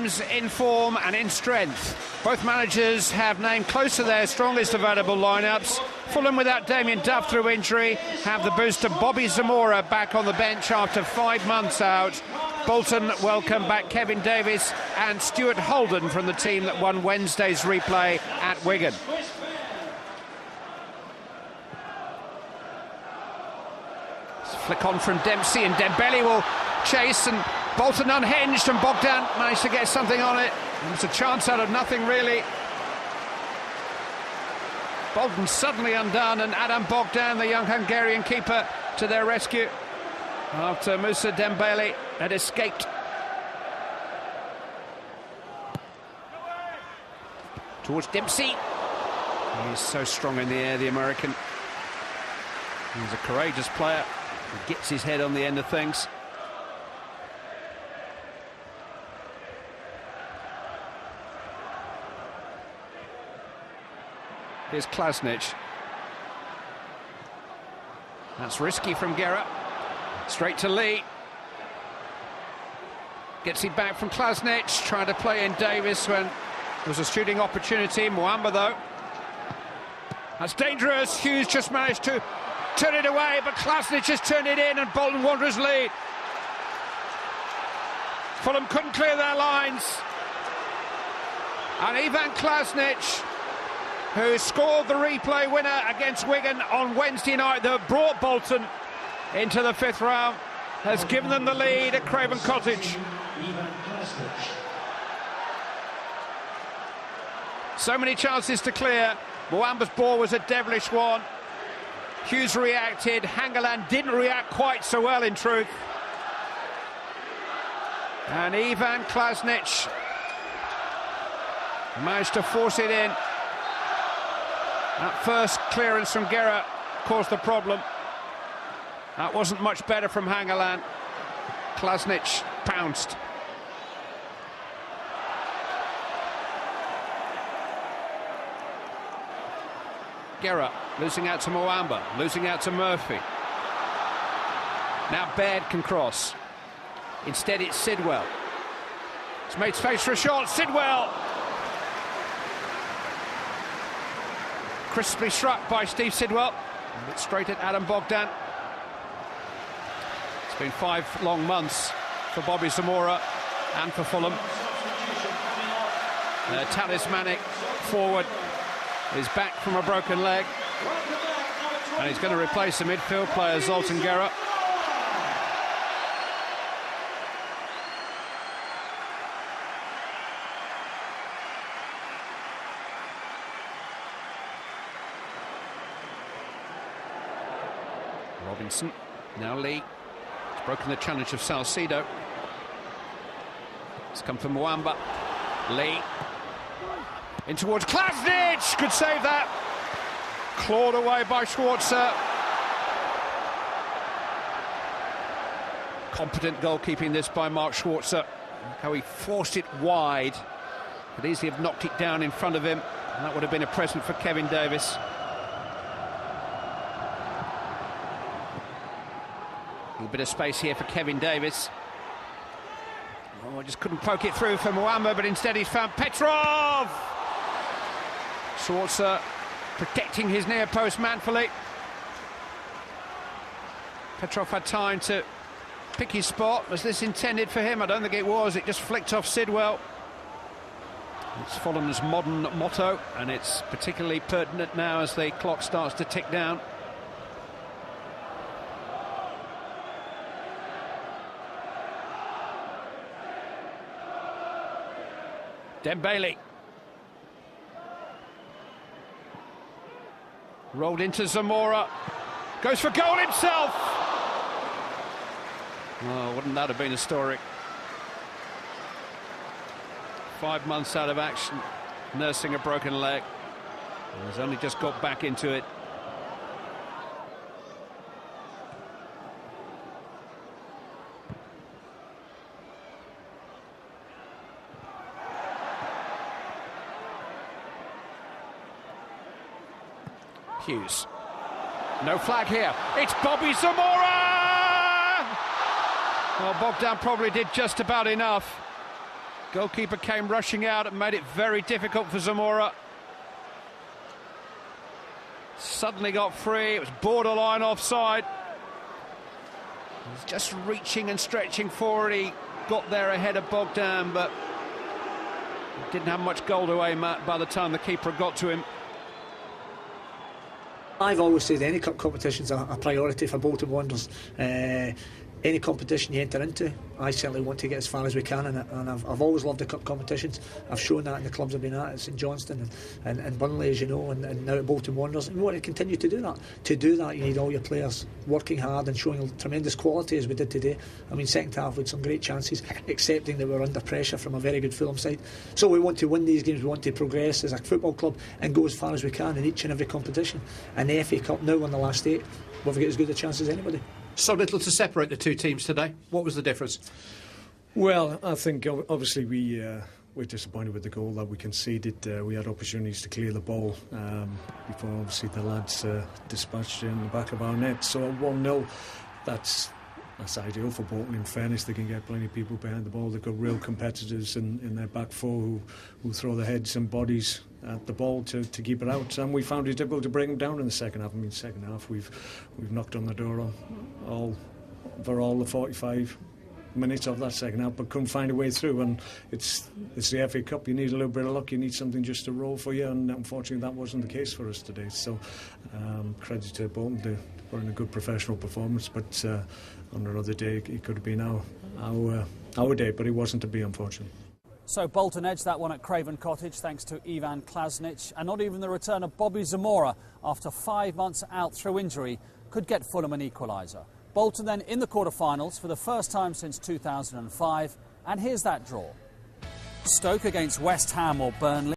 In form and in strength. Both managers have named close to their strongest available lineups. Fulham, without Damien Duff through injury, have the boost of Bobby Zamora back on the bench after 5 months out. Bolton welcome back Kevin Davis and Stuart Holden from the team that won Wednesday's replay at Wigan. Flick on from Dempsey, and Dembele will chase, and Bolton unhinged, and Bogdan managed to get something on it. It was a chance out of nothing, really. Bolton suddenly undone, and Adam Bogdan, the young Hungarian keeper, to their rescue after Moussa Dembele had escaped. Towards Dempsey. He's so strong in the air, the American. He's a courageous player. He gets his head on the end of things. Here's Klasnic. That's risky from Guerra. Straight to Lee. Gets it back from Klasnic. Trying to play in Davis when there was a shooting opportunity. Muamba, though. That's dangerous. Hughes just managed to turn it away, but Klasnic just turned it in, and Bolton Wanderers lead. Fulham couldn't clear their lines. And Ivan Klasnic, who scored the replay winner against Wigan on Wednesday night that brought Bolton into the 5th round, has given them the lead at Craven Cottage. So many chances to clear. Muamba's ball was a devilish one. Hughes reacted. Hangeland didn't react quite so well, in truth. And Ivan Klasnic managed to force it in. That first clearance from Guerra caused the problem. That wasn't much better from Hangeland. Klasnic pounced. Guerra losing out to Muamba, losing out to Murphy. Now Baird can cross. Instead it's Sidwell. He's made space for a shot. Sidwell! Crisply struck by Steve Sidwell. A bit straight at Adam Bogdan. It's been 5 long months for Bobby Zamora and for Fulham. Talismanic forward is back from a broken leg, and he's going to replace the midfield player Zoltan Guerra. Robinson, now Lee. He's broken the challenge of Salcedo. It's come from Muamba. Lee. In towards Klasnic! Could save that. Clawed away by Schwarzer. Competent goalkeeping this by Mark Schwarzer. Look how he forced it wide. Could easily have knocked it down in front of him, and that would have been a present for Kevin Davis. A little bit of space here for Kevin Davis. Oh, just couldn't poke it through for Muamba, but instead he's found Petrov! Schwarzer protecting his near post manfully. Petrov had time to pick his spot. Was this intended for him? I don't think it was. It just flicked off Sidwell. It's Fulham's modern motto, and it's particularly pertinent now as the clock starts to tick down. Dembele. Rolled into Zamora. Goes for goal himself. Oh, wouldn't that have been historic? 5 months out of action, nursing a broken leg. He's only just got back into it. Hughes. No flag here. It's Bobby Zamora! Well, Bogdan probably did just about enough. Goalkeeper came rushing out and made it very difficult for Zamora. Suddenly got free, it was borderline offside. He's just reaching and stretching forward. He got there ahead of Bogdan, but didn't have much goal to aim at by the time the keeper got to him. I've always said any cup competition's a priority for Bolton Wanderers. Any competition you enter into, I certainly want to get as far as we can, and I've always loved the cup competitions. I've shown that in the clubs I've been at St Johnstone and Burnley, as you know, and now at Bolton Wanderers. And we want to continue to do that. To do that, you need all your players working hard and showing tremendous quality as we did today. I mean, second half with some great chances, accepting that we were under pressure from a very good Fulham side. So we want to win these games, we want to progress as a football club and go as far as we can in each and every competition. And the FA Cup now on the last 8, we've got as good a chance as anybody. So little to separate the two teams today. What was the difference? Well, I think obviously we're disappointed with the goal that we conceded. We had opportunities to clear the ball before obviously the lads dispatched it in the back of our net. So 1-0, that's ideal for Bolton. In fairness, they can get plenty of people behind the ball. They've got real competitors in their back four who throw their heads and bodies at the ball to keep it out, and we found it difficult to break them down in the second half. I mean, second half we've knocked on the door for all the 45 minutes of that second half, but couldn't find a way through. And it's the FA Cup. You need a little bit of luck. You need something just to roll for you, and unfortunately that wasn't the case for us today. So credit to Bolton, they were in a good professional performance, but on another day it could have been our day, but it wasn't to be, unfortunately. So Bolton edged that one at Craven Cottage thanks to Ivan Klasnic, and not even the return of Bobby Zamora after 5 months out through injury could get Fulham an equaliser. Bolton then in the quarter-finals for the first time since 2005, and here's that draw. Stoke against West Ham or Burnley.